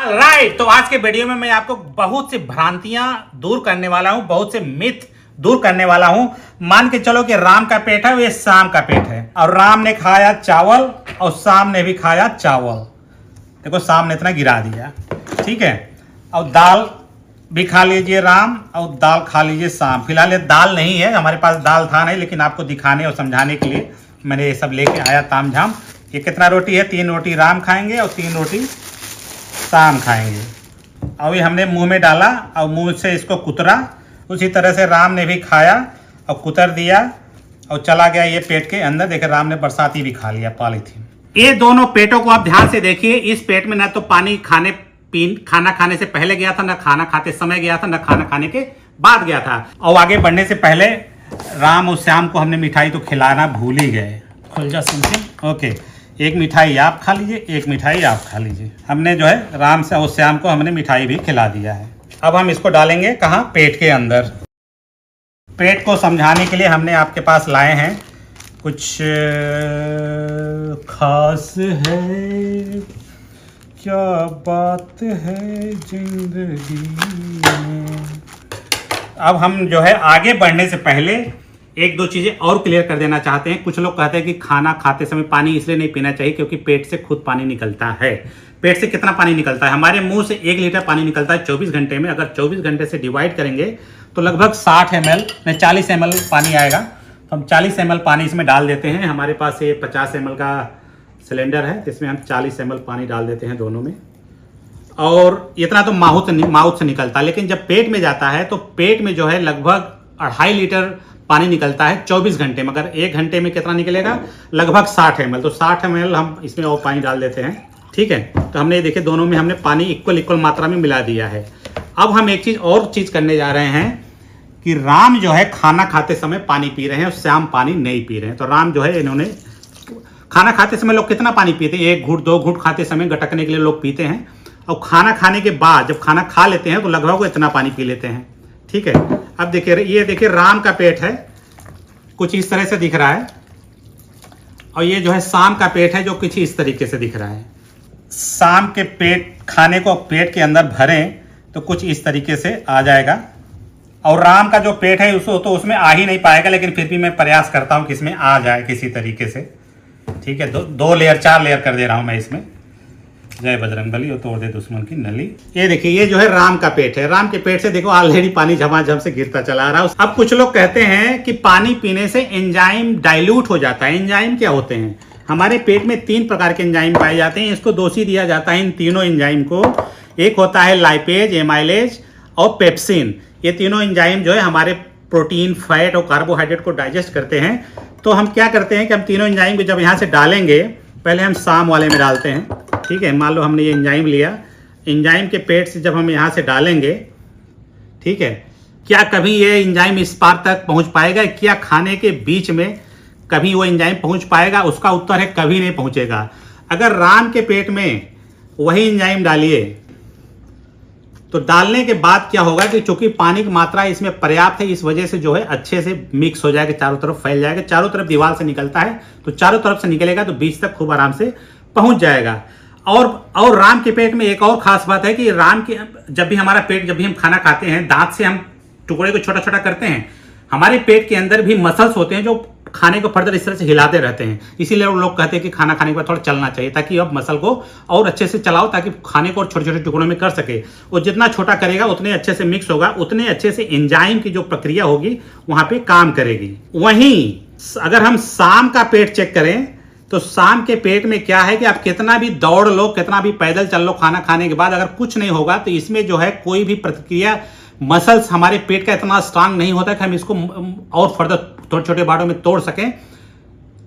Right, तो आज के वीडियो में मैं आपको बहुत सी भ्रांतियां दूर करने वाला हूं, बहुत से मिथ दूर करने वाला हूं। मान के चलो कि राम का पेट है, ये शाम का पेट है, और राम ने खाया चावल और शाम ने भी खाया चावल। देखो शाम ने इतना गिरा दिया, ठीक है। और दाल भी खा लीजिए राम, और दाल खा लीजिए शाम। फिलहाल ये दाल नहीं है, हमारे पास दाल था नहीं, लेकिन आपको दिखाने और समझाने के लिए मैंने ये सब लेके आया तामझाम। ये कितना रोटी है? 3 रोटी राम खाएंगे और 3 रोटी शाम खाएंगे। और ये हमने मुंह में डाला और मुंह से इसको कुतरा, उसी तरह से राम ने भी खाया और कुतर दिया और चला गया ये पेट के अंदर। देखिए राम ने बरसाती भी खा लिया, पॉलीथीन। ये दोनों पेटों को आप ध्यान से देखिए। इस पेट में ना तो पानी खाना खाने से पहले गया था, ना खाना खाते समय गया था, ना खाना खाने के बाद गया था। और आगे बढ़ने से पहले राम और श्याम को हमने मिठाई तो खिलाना भूल ही गए। खुल जा सिंह। ओके, एक मिठाई आप खा लीजिए, एक मिठाई आप खा लीजिए। हमने जो है राम से और श्याम को हमने मिठाई भी खिला दिया है। अब हम इसको डालेंगे कहाँ? पेट के अंदर। पेट को समझाने के लिए हमने आपके पास लाए हैं कुछ खास है, क्या बात है जिंदगी में। अब हम जो है आगे बढ़ने से पहले एक दो चीजें और क्लियर कर देना चाहते हैं। कुछ लोग कहते हैं कि खाना खाते समय पानी इसलिए नहीं पीना चाहिए क्योंकि पेट से खुद पानी निकलता है। पेट से कितना पानी निकलता है? हमारे मुंह से 1 लीटर पानी निकलता है 24 घंटे में। अगर 24 घंटे से डिवाइड करेंगे तो लगभग 60 ml में 40 ml पानी आएगा। तो हम 40 ml पानी इसमें डाल देते हैं। हमारे पास ये 50 ml का सिलेंडर है, जिसमें हम 40 ml पानी डाल देते हैं दोनों में। और इतना तो माउथ से निकलता है, लेकिन जब पेट में जाता है तो पेट में जो है लगभग 2.5 लीटर पानी निकलता है 24 घंटे में। अगर 1 घंटे में कितना निकलेगा? लगभग 60 ml। तो 60 ml हम इसमें और पानी डाल देते हैं, ठीक है। तो हमने देखिए दोनों में हमने पानी इक्वल मात्रा में मिला दिया है। अब हम एक चीज करने जा रहे हैं कि राम जो है खाना खाते समय पानी पी रहे हैं और श्याम पानी नहीं पी रहे हैं। तो राम जो है इन्होंने खाना खाते समय लोग कितना पानी पीते हैं? 1 घूंट 2 घूंट खाते समय गटकने के लिए लोग पीते हैं। और खाना खाने के बाद जब खाना खा लेते हैं तो लगभग वो इतना पानी पी लेते हैं, ठीक है। अब देखिए, ये देखिए राम का पेट है, कुछ इस तरह से दिख रहा है, और ये जो है शाम का पेट है जो कुछ इस तरीके से दिख रहा है। शाम के पेट खाने को पेट के अंदर भरें तो कुछ इस तरीके से आ जाएगा। और राम का जो पेट है उसमें आ ही नहीं पाएगा, लेकिन फिर भी मैं प्रयास करता हूं कि इसमें आ जाए किसी तरीके से, ठीक है। 2 लेयर 4 लेयर कर दे रहा हूं मैं इसमें। जय बजरंगबली, और तोड़ दे दुश्मन की नली। ये देखिए, ये जो है राम का पेट है। राम के पेट से देखो ऑलरेडी पानी झमाझम से गिरता चला आ रहा है। अब कुछ लोग कहते हैं कि पानी पीने से एंजाइम डाइल्यूट हो जाता है। एंजाइम क्या होते हैं? हमारे पेट में 3 प्रकार के एंजाइम पाए जाते हैं। इसको दोषी दिया जाता है इन तीनों एंजाइम को। एक होता है लाइपेज, एमाइलेज और पेप्सिन। ये तीनों एंजाइम जो है हमारे प्रोटीन, फैट और कार्बोहाइड्रेट को डाइजेस्ट करते हैं। तो हम क्या करते हैं कि हम तीनों एंजाइम को जब यहाँ से डालेंगे, पहले हम शाम वाले में डालते हैं, ठीक है। मान लो हमने ये एंजाइम लिया, एंजाइम के पेट से जब हम यहाँ से डालेंगे, ठीक है, क्या कभी ये एंजाइम इस पार तक पहुँच पाएगा? क्या खाने के बीच में कभी वो एंजाइम पहुँच पाएगा? उसका उत्तर है कभी नहीं पहुँचेगा। अगर राम के पेट में वही एंजाइम डालिए तो डालने के बाद क्या होगा कि चूंकि पानी की मात्रा इसमें पर्याप्त है, इस वजह से जो है अच्छे से मिक्स हो जाएगा, चारों तरफ फैल जाएगा। चारों तरफ दीवार से निकलता है तो चारों तरफ से निकलेगा तो बीच तक खूब आराम से पहुंच जाएगा। और राम के पेट में एक और खास बात है कि राम के जब भी हम खाना खाते हैं, दांत से हम टुकड़े को छोटा छोटा करते हैं, हमारे पेट के अंदर भी मसल्स होते हैं जो खाने को फर्दर इस तरह से हिलाते रहते हैं। इसीलिए लोग कहते हैं कि खाना खाने के बाद थोड़ा चलना चाहिए, ताकि अब मसल को और अच्छे से चलाओ, ताकि खाने को और छोटे छोटे टुकड़ों में कर सके। और जितना छोटा करेगा उतने अच्छे से मिक्स होगा, उतने अच्छे से एंजाइम की जो प्रक्रिया होगी वहां पे काम करेगी। वहीं अगर हम शाम का पेट चेक करें तो शाम के पेट में क्या है कि आप कितना भी दौड़ लो, कितना भी पैदल चल लो, खाना खाने के बाद अगर कुछ नहीं होगा तो इसमें जो है कोई भी प्रतिक्रिया, मसल्स हमारे पेट का इतना स्ट्रांग नहीं होता कि हम इसको और फर्दर छोटे छोटे बाड़ों में तोड़ सकें।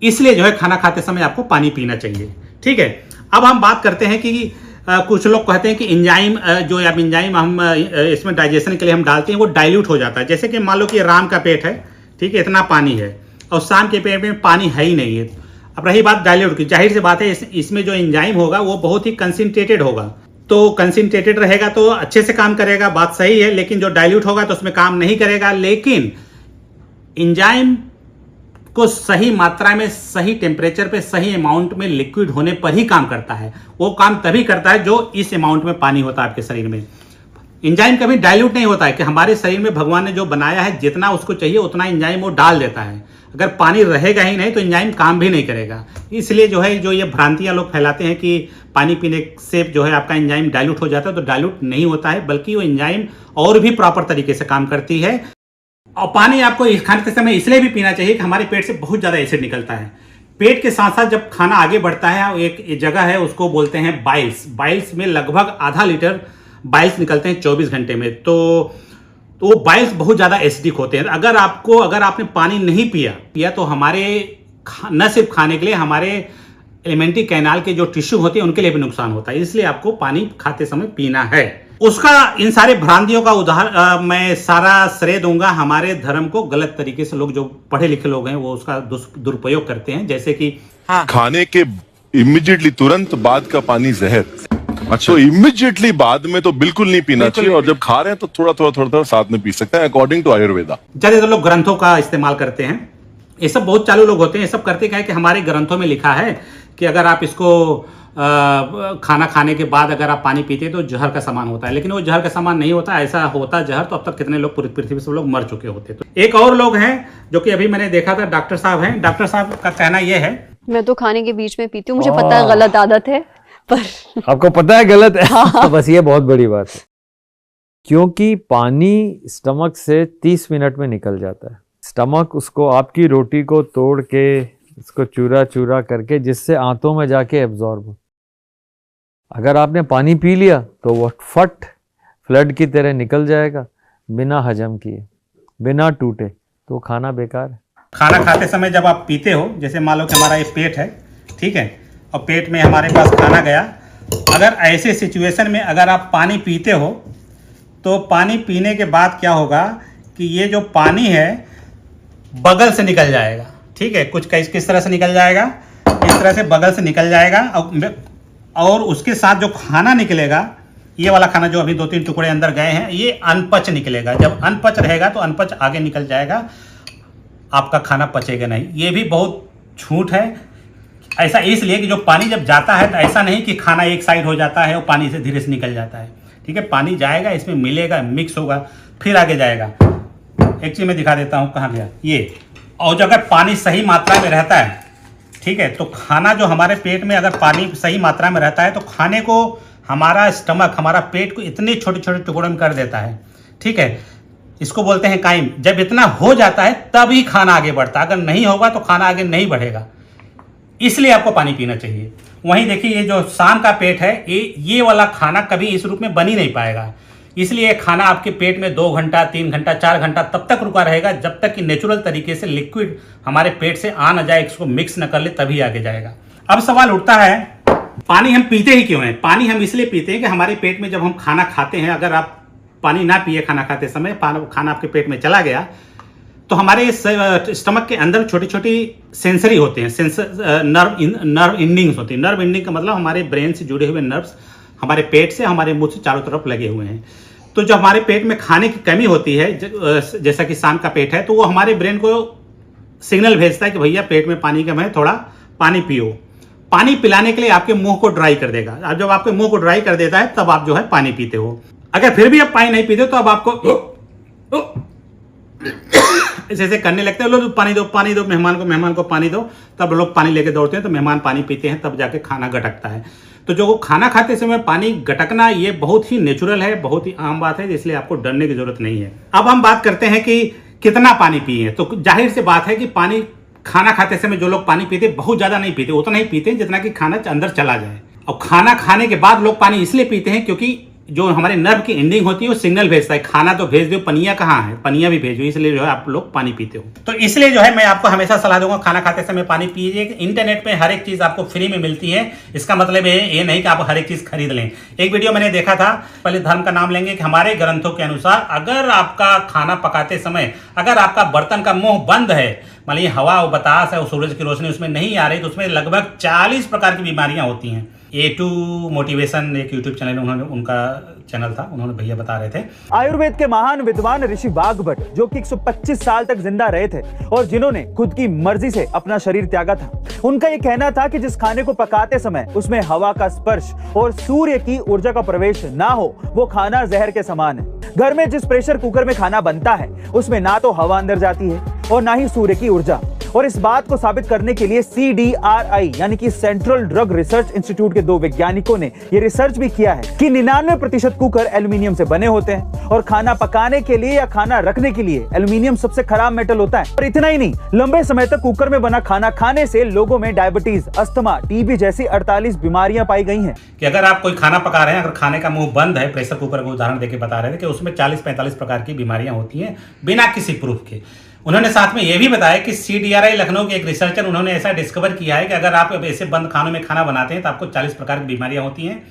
इसलिए जो है खाना खाते समय आपको पानी पीना चाहिए, ठीक है। अब हम बात करते हैं कि कुछ लोग कहते हैं कि एंजाइम हम इसमें डाइजेशन के लिए हम डालते हैं वो डाइल्यूट हो जाता है। जैसे कि मान लो कि राम का पेट है, ठीक है, इतना पानी है, और शाम के पेट में पानी है ही नहीं है। अब रही बात डाइल्यूट की, जाहिर सी बात है इसमें जो एंजाइम होगा वो बहुत ही कंसंट्रेटेड होगा। तो कंसंट्रेटेड रहेगा तो अच्छे से काम करेगा, बात सही है। लेकिन जो डाइल्यूट होगा तो उसमें काम नहीं करेगा। लेकिन एंजाइम को सही मात्रा में, सही टेम्परेचर पे, सही अमाउंट में लिक्विड होने पर ही काम करता है। वो काम तभी करता है जो इस अमाउंट में पानी होता है आपके शरीर में। एंजाइम कभी डाइल्यूट नहीं होता है कि हमारे शरीर में भगवान ने जो बनाया है जितना उसको चाहिए उतना एंजाइम वो डाल देता है। अगर पानी रहेगा ही नहीं तो एंजाइम काम भी नहीं करेगा। इसलिए जो है जो ये भ्रांतियां लोग फैलाते हैं कि पानी पीने से जो है आपका एंजाइम डाइल्यूट हो जाता है, तो डाइल्यूट नहीं होता है, बल्कि वो एंजाइम और भी प्रॉपर तरीके से काम करती है। और पानी आपको खाने समय इसलिए भी पीना चाहिए कि हमारे पेट से बहुत ज़्यादा एसिड निकलता है। पेट के साथ साथ जब खाना आगे बढ़ता है, एक जगह है उसको बोलते हैं बाइल्स। बाइल्स में लगभग आधा लीटर बाइल्स निकलते हैं 24 घंटे में। तो वो बाइल्स बहुत ज़्यादा एसिडिक होते हैं। अगर आपने पानी नहीं पिया तो हमारे न सिर्फ खाने के लिए, हमारे एलिमेंट्री कैनाल के जो टिश्यू होते हैं उनके लिए भी नुकसान होता है। इसलिए आपको पानी खाते समय पीना है। उसका इन सारे भ्रांतियों का उदाहरण मैं सारा श्रेय दूंगा हमारे धर्म को। गलत तरीके से लोग, जो पढ़े लिखे लोग हैं, वो उसका दुरुपयोग करते हैं। जैसे कि खाने के इमीडिएटली तुरंत बाद का पानी जहर। अच्छा, तो इमीडिएटली बाद में तो बिल्कुल नहीं पीना चाहिए, और जब खा रहे हैं तो थोड़ा साथ में पी सकते हैं, अकॉर्डिंग टू आयुर्वेदा। ज्यादातर लोग ग्रंथों का इस्तेमाल करते हैं। ये सब बहुत चालू लोग होते हैं। ये सब करते क्या है कि हमारे ग्रंथों में लिखा है कि अगर आप इसको खाना खाने के बाद अगर आप पानी पीते हैं तो जहर का समान होता है। लेकिन वो जहर का समान नहीं होता। ऐसा होता जहर तो अब तक कितने लोग पूरी पृथ्वी से लोग मर चुके होते। तो एक और लोग हैं जो कि अभी मैंने देखा था, डॉक्टर साहब हैं। डॉक्टर साहब का कहना यह है, मैं तो खाने के बीच में पीती हूँ, मुझे पता है गलत आदत है, पर आपको पता है गलत है। हाँ। बस ये बहुत बड़ी बात है, क्योंकि पानी स्टमक से 30 मिनट में निकल जाता है। स्टमक उसको, आपकी रोटी को तोड़ के उसको चूरा चूरा करके, जिससे आंतों में जाके एब्जॉर्ब हो। अगर आपने पानी पी लिया तो वो फट फ्लड की तरह निकल जाएगा, बिना हजम किए, बिना टूटे, तो खाना बेकार है। खाना खाते समय जब आप पीते हो, जैसे मान लो कि हमारा ये पेट है, ठीक है, और पेट में हमारे पास खाना गया, अगर ऐसे सिचुएशन में अगर आप पानी पीते हो तो पानी पीने के बाद क्या होगा कि ये जो पानी है बगल से निकल जाएगा। ठीक है, कुछ किस तरह से निकल जाएगा, इस तरह से बगल से निकल जाएगा। और उसके साथ जो खाना निकलेगा, ये वाला खाना जो अभी 2-3 टुकड़े अंदर गए हैं, ये अनपच निकलेगा। जब अनपच रहेगा तो अनपच आगे निकल जाएगा, आपका खाना पचेगा नहीं। ये भी बहुत झूठ है। ऐसा इसलिए कि जो पानी जब जाता है तो ऐसा नहीं कि खाना एक साइड हो जाता है और पानी से धीरे से निकल जाता है। ठीक है, पानी जाएगा, इसमें मिलेगा, मिक्स होगा, फिर आगे जाएगा। एक चीज़ मैं दिखा देता हूँ, कहाँ गया ये। और अगर पानी सही मात्रा में रहता है, ठीक है, तो खाना जो हमारे पेट में अगर पानी सही मात्रा में रहता है तो खाने को हमारा स्टमक, हमारा पेट को इतने छोटे छोटे टुकड़ों में कर देता है। ठीक है, इसको बोलते हैं काइम। जब इतना हो जाता है तभी खाना आगे बढ़ता है, अगर नहीं होगा तो खाना आगे नहीं बढ़ेगा। इसलिए आपको पानी पीना चाहिए। वहीं देखिए, ये जो शाम का पेट है, ये वाला खाना कभी इस रूप में बन ही नहीं पाएगा। इसलिए खाना आपके पेट में 2 घंटा, 3 घंटा, 4 घंटा तब तक रुका रहेगा जब तक कि नेचुरल तरीके से लिक्विड हमारे पेट से आ ना जाए, इसको मिक्स न कर ले, तभी आगे जाएगा। अब सवाल उठता है, पानी हम पीते ही क्यों हैं? पानी हम इसलिए पीते हैं कि हमारे पेट में जब हम खाना खाते हैं, अगर आप पानी ना पिए खाना खाते समय, खाना आपके पेट में चला गया तो हमारे स्टमक के अंदर छोटी छोटी सेंसरी होते हैं, नर्व इंडिंग्स होती है। नर्व इंडिंग का मतलब हमारे ब्रेन से जुड़े हुए नर्व्स हमारे पेट से, हमारे मुंह से चारों तरफ लगे हुए हैं। तो जब हमारे पेट में खाने की कमी होती है, जैसा कि शाम का पेट है, तो वो हमारे ब्रेन को सिग्नल भेजता है कि भैया पेट में पानी कम है, थोड़ा पानी पियो। पानी पिलाने के लिए आपके मुंह को ड्राई कर देगा। अब जब आपके मुंह को ड्राई कर देता है तब आप जो है पानी पीते हो। अगर फिर भी आप पानी नहीं पीते तो अब आपको ऐसे करने लगते हैं, लोग पानी दो पानी दो, मेहमान को पानी दो। तब लोग पानी लेके दौड़ते हैं, तो मेहमान पानी पीते हैं, तब जाके खाना गटकता है। तो जो खाना खाते समय पानी गटकना, ये बहुत ही नेचुरल है, बहुत ही आम बात है, इसलिए आपको डरने की जरूरत नहीं है। अब हम बात करते हैं कि कितना पानी पिए। तो जाहिर सी बात है कि पानी खाना खाते समय जो लोग पानी पीते, बहुत ज्यादा नहीं पीते, उतना ही पीते हैं जितना कि खाना अंदर चला जाए। और खाना खाने के बाद लोग पानी इसलिए पीते हैं क्योंकि जो हमारे नर्व की एंडिंग होती है वो सिग्नल भेजता है, खाना तो भेज दो, पनिया कहाँ है, पनिया भी भेजो। इसलिए जो है आप लोग पानी पीते हो। तो इसलिए जो है मैं आपको हमेशा सलाह दूंगा, खाना खाते समय पानी पीजिए। इंटरनेट पे हर एक चीज आपको फ्री में मिलती है, इसका मतलब ये नहीं कि आप हर एक चीज खरीद लें। एक वीडियो मैंने देखा था, पहले धर्म का नाम लेंगे, कि हमारे ग्रंथों के अनुसार अगर आपका खाना पकाते समय अगर आपका बर्तन का मुंह बंद है, मान लीजिए हवा और बतास है और सूरज की रोशनी उसमें नहीं आ रही, तो उसमें लगभग 40 प्रकार की बीमारियां होती हैं। A2 मोटिवेशन एक यूट्यूब चैनल, उन्होंने उनका चैनल था, उन्होंने भैया बता रहे थे। आयुर्वेद के महान विद्वान ऋषि वाघभट जो कि 125 साल तक जिंदा रहे थे और जिन्होंने खुद की मर्जी से अपना शरीर त्यागा था, उनका ये कहना था कि जिस खाने को पकाते समय उसमें हवा का स्पर्श और सूर्य की ऊर्जा का प्रवेश ना हो, वो खाना जहर के समान है। घर में जिस प्रेशर कुकर में खाना बनता है उसमें ना तो हवा अंदर जाती है और ना ही सूर्य की ऊर्जा। और इस बात को साबित करने के लिए CDRI यानी कि सेंट्रल ड्रग रिसर्च इंस्टीट्यूट के 2 वैज्ञानिकों ने ये रिसर्च भी किया है कि 99% कुकर एल्यूमिनियम से बने होते हैं और खाना पकाने के लिए या खाना रखने के लिए एल्यूमिनियम सबसे खराब मेटल होता है। और इतना ही नहीं, लंबे समय तक कुकर में बना खाना खाने से लोगों में डायबिटीज, अस्थमा, TB जैसी 48 बीमारियां पाई गई हैं। कि अगर आप कोई खाना पका रहे हैं, अगर खाने का मुंह बंद है, प्रेशर कुकर का उदाहरण देके बता रहे थे कि उसमें 40-45 प्रकार की बीमारियां होती हैं बिना किसी प्रूफ के। उन्होंने साथ में यह भी बताया कि CDRI लखनऊ के एक रिसर्चर, उन्होंने ऐसा डिस्कवर किया है कि अगर आप ऐसे बंद खानों में खाना बनाते हैं तो आपको 40 प्रकार की बीमारियां होती हैं।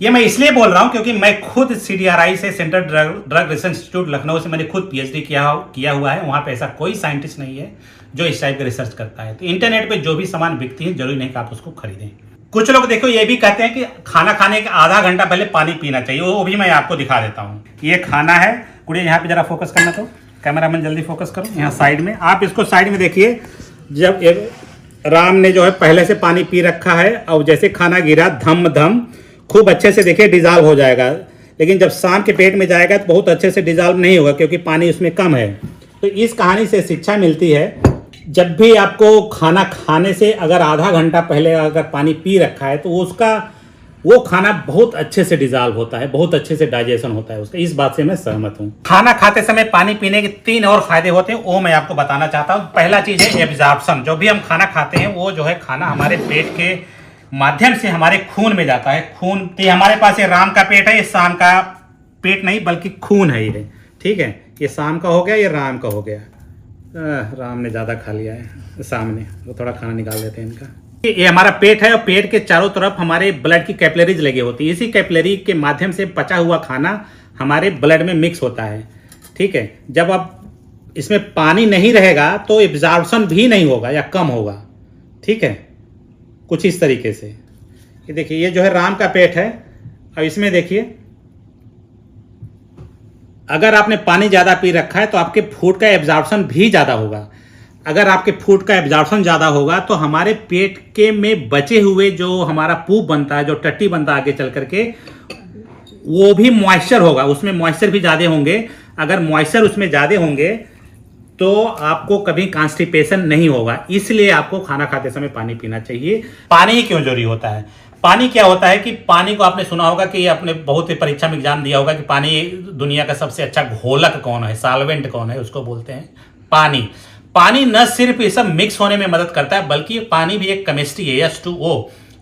ये मैं इसलिए बोल रहा हूं क्योंकि मैं खुद CDRI से, central drug research institute Lucknow से, मैंने खुद PhD किया हुआ है। वहां पे ऐसा कोई साइंटिस्ट नहीं है जो इस टाइप का रिसर्च करता है। तो इंटरनेट पे जो भी सामान बिकती है, जरूरी नहीं कि आप उसको खरीदें। कुछ लोग देखो ये भी कहते हैं कि खाना खाने के आधा घंटा पहले पानी पीना चाहिए, वो भी मैं आपको दिखा देता हूँ। ये खाना है, गुड़िया यहाँ पे जरा फोकस करना, तो कैमरामैन जल्दी फोकस करो, यहाँ साइड में, आप इसको साइड में देखिए। जब राम ने जो है पहले से पानी पी रखा है और जैसे खाना गिरा धम धम खूब अच्छे से देखिए डिजॉल्व हो जाएगा, लेकिन जब शाम के पेट में जाएगा तो बहुत अच्छे से डिजॉल्व नहीं होगा क्योंकि पानी उसमें कम है। तो इस कहानी से शिक्षा मिलती है, जब भी आपको खाना खाने से अगर आधा घंटा पहले अगर पानी पी रखा है तो वो खाना बहुत अच्छे से डिजॉल्व होता है, बहुत अच्छे से डाइजेशन होता है उसका। इस बात से मैं सहमत हूँ। खाना खाते समय पानी पीने के 3 और फायदे होते हैं, वो मैं आपको बताना चाहता हूँ। पहला चीज है एब्जॉर्प्शन। जो भी हम खाना खाते हैं वो जो है खाना हमारे पेट के माध्यम से हमारे खून में जाता है। खून, तो हमारे पास ये राम का पेट है, ये शाम का पेट नहीं बल्कि खून है ये, ठीक है। ये शाम का हो गया, ये राम का हो गया। राम ने ज्यादा खा लिया है सामने, वो थोड़ा खाना निकाल देते हैं इनका। ये हमारा पेट है और पेट के चारों तरफ हमारे ब्लड की कैपिलरीज लगी होती है। इसी कैपिलरी के माध्यम से पचा हुआ खाना हमारे ब्लड में मिक्स होता है, ठीक है। जब अब इसमें पानी नहीं रहेगा तो एब्जॉर्प्शन भी नहीं होगा या कम होगा, ठीक है। कुछ इस तरीके से ये देखिए, ये जो है राम का पेट है। अब इसमें देखिए, अगर आपने पानी ज़्यादा पी रखा है तो आपके फूड का एब्जॉर्प्शन भी ज़्यादा होगा। अगर आपके फूड का एब्जॉर्प्शन ज़्यादा होगा तो हमारे पेट के में बचे हुए जो हमारा पूप बनता है, जो टट्टी बनता है आगे चल करके, वो भी मॉइस्चर होगा, उसमें मॉइस्चर भी ज़्यादा होंगे। अगर मॉइस्चर उसमें ज़्यादा होंगे तो आपको कभी कॉन्स्टिपेशन नहीं होगा। इसलिए आपको खाना खाते समय पानी पीना चाहिए। पानी क्यों जरूरी होता है? पानी क्या होता है कि पानी को आपने सुना होगा कि आपने बहुत ही परीक्षा में एग्जाम दिया होगा कि पानी दुनिया का सबसे अच्छा घोलक कौन है, सॉल्वेंट कौन है, उसको बोलते हैं पानी। पानी न सिर्फ ये सब मिक्स होने में मदद करता है बल्कि पानी भी एक केमिस्ट्री है, H2O,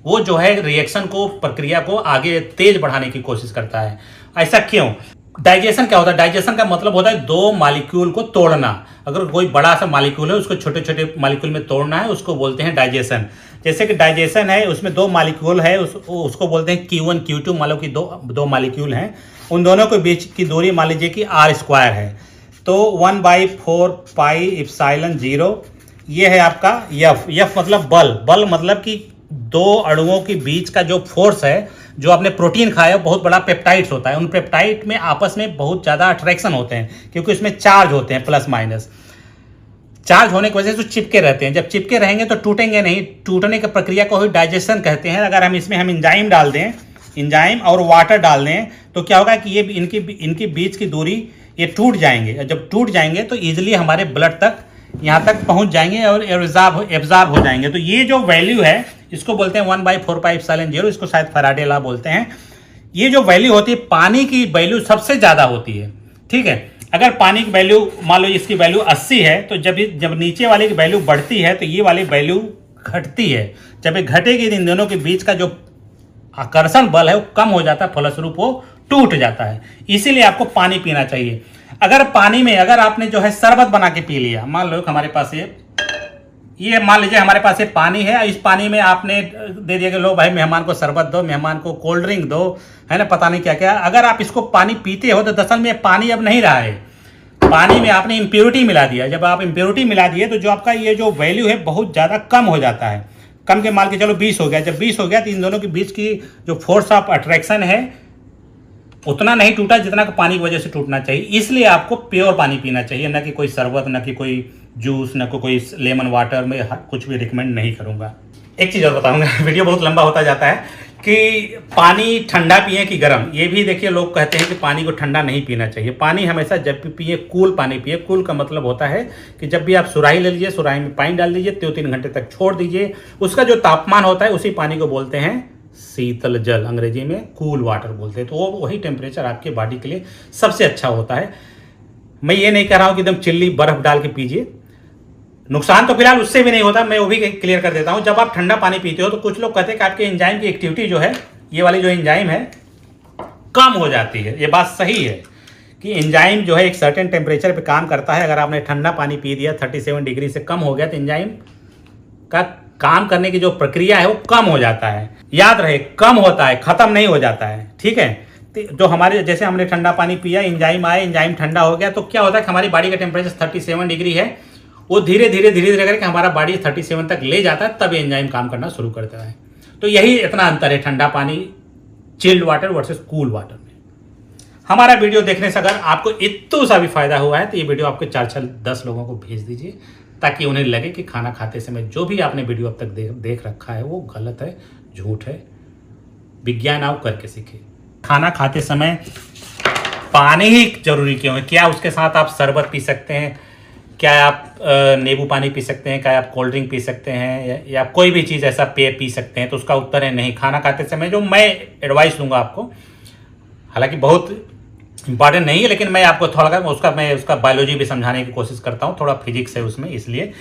वो जो है रिएक्शन को, प्रक्रिया को आगे तेज बढ़ाने की कोशिश करता है। ऐसा क्यों? डाइजेशन क्या होता है? डाइजेशन का मतलब होता है 2 मॉलिक्यूल को तोड़ना। अगर कोई बड़ा सा मॉलिक्यूल है उसको छोटे छोटे मॉलिक्यूल में तोड़ना है, उसको बोलते हैं डाइजेशन। जैसे कि डाइजेशन है, उसमें 2 मॉलिक्यूल है, उसको बोलते हैं Q1 Q2, मान लो कि दो मॉलिक्यूल हैं, उन दोनों के बीच की दूरी मान लीजिए कि r² है, तो 1/4 पाई एप्सिलॉन 0 ये है आपका F मतलब बल मतलब कि 2 अणुओं के बीच का जो फोर्स है, जो आपने प्रोटीन खाया है बहुत बड़ा पेप्टाइड्स होता है। उन पेप्टाइड में आपस में बहुत ज़्यादा अट्रैक्शन होते हैं क्योंकि उसमें चार्ज होते हैं, प्लस माइनस। चार्ज होने की वजह से चिपके रहते हैं। जब चिपके रहेंगे तो टूटेंगे नहीं, टूटने की प्रक्रिया को ही डाइजेशन कहते हैं। अगर हम इसमें एंजाइम डाल दें, एंजाइम और वाटर डाल दें, तो क्या होगा कि ये इनकी बीच की दूरी ये टूट जाएंगे। जब टूट जाएंगे तो ईजिली हमारे ब्लड तक यहाँ तक पहुँच जाएंगे और एब्जॉर्ब हो जाएंगे। तो ये जो वैल्यू है इसको बोलते हैं 1/4 पाई एप्सिलॉन 0, इसको शायद फैराडे लॉ बोलते हैं। ये जो वैल्यू होती है, पानी की वैल्यू सबसे ज़्यादा होती है, ठीक है। अगर पानी की वैल्यू मान लो इसकी वैल्यू 80 है तो जब नीचे वाले की वैल्यू बढ़ती है तो ये वाली वैल्यू घटती है। जब ये घटेगी इन दोनों के बीच का जो आकर्षण बल है वो कम हो जाता है, फलस्वरूप वो टूट जाता है। इसीलिए आपको पानी पीना चाहिए। अगर पानी में अगर आपने जो है शरबत बना के पी लिया, मान लो हमारे पास ये मान लीजिए हमारे पास ये पानी है, इस पानी में आपने दे दिया कि लो भाई मेहमान को शरबत दो, मेहमान को कोल्ड ड्रिंक दो, है ना, पता नहीं क्या क्या। अगर आप इसको पानी पीते हो तो दरअसल में पानी अब नहीं रहा है, पानी में आपने इम्प्योरिटी मिला दिया। जब आप इम्प्योरिटी मिला दिए तो जो आपका ये जो वैल्यू है बहुत ज़्यादा कम हो जाता है। कम के मान के चलो 20 हो गया। जब 20 हो गया तो इन दोनों के बीच की जो फोर्स ऑफ अट्रैक्शन है उतना नहीं टूटा जितना कि पानी की वजह से टूटना चाहिए। इसलिए आपको प्योर पानी पीना चाहिए, न कि कोई शरबत, न कि कोई जूस, न कोई लेमन वाटर। में कुछ भी रिकमेंड नहीं करूँगा। एक चीज़ और बताऊँगा, वीडियो बहुत लंबा होता जाता है, कि पानी ठंडा पिए कि गर्म। ये भी देखिए, लोग कहते हैं कि पानी को ठंडा नहीं पीना चाहिए। पानी हमेशा जब भी पिए कूल पानी पिए। कूल का मतलब होता है कि जब भी आप सुराही ले लीजिए, सुराही में पानी डाल दीजिए, 2-3 घंटे तक छोड़ दीजिए। उसका जो तापमान होता है उसी पानी को बोलते हैं शीतल जल, अंग्रेजी में कूल वाटर बोलते हैं। तो वो वही टेम्परेचर आपके बॉडी के लिए सबसे अच्छा होता है। मैं ये नहीं कह रहा हूँ कि एकदम चिल्ली बर्फ डाल के पीजिए, नुकसान तो फिलहाल उससे भी नहीं होता। मैं वो भी क्लियर कर देता हूं। जब आप ठंडा पानी पीते हो तो कुछ लोग कहते हैं कि आपके एंजाइम की एक्टिविटी जो है, ये वाली जो एंजाइम है, कम हो जाती है। ये बात सही है कि एंजाइम जो है एक सर्टेन टेम्परेचर पे काम करता है। अगर आपने ठंडा पानी पी दिया, 37 डिग्री से कम हो गया, तो एंजाइम का काम करने की जो प्रक्रिया है वो कम हो जाता है। याद रहे, कम होता है, खत्म नहीं हो जाता है, ठीक है। जो हमारे, जैसे हमने ठंडा पानी पिया, एंजाइम आए, एंजाइम ठंडा हो गया, तो क्या होता है कि हमारी बॉडी का टेम्परेचर 37 डिग्री है, वो धीरे धीरे करके हमारा बॉडी 37 तक ले जाता है, तब एंजाइम काम करना शुरू करता है। तो यही इतना अंतर है ठंडा पानी, chilled water versus cool water में। हमारा वीडियो देखने से अगर आपको इतना सा भी फायदा हुआ है तो ये वीडियो आपके 4-10 लोगों को भेज दीजिए, ताकि उन्हें लगे कि खाना खाते समय जो भी आपने वीडियो अब तक देख रखा है वो गलत है, झूठ है। विज्ञान आओ करके सीखे। खाना खाते समय पानी ही जरूरी क्यों है? क्या उसके साथ आप शरबत पी सकते हैं? क्या आप नींबू पानी पी सकते हैं? क्या आप कोल्ड ड्रिंक पी सकते हैं? या कोई भी चीज़ ऐसा पेय पी सकते हैं? तो उसका उत्तर है नहीं। खाना खाते समय जो मैं एडवाइस दूंगा आपको, हालांकि बहुत इंपॉर्टेंट नहीं है, लेकिन मैं आपको थोड़ा उसका बायोलॉजी भी समझाने की कोशिश करता हूँ, थोड़ा फिजिक्स है उसमें, इसलिए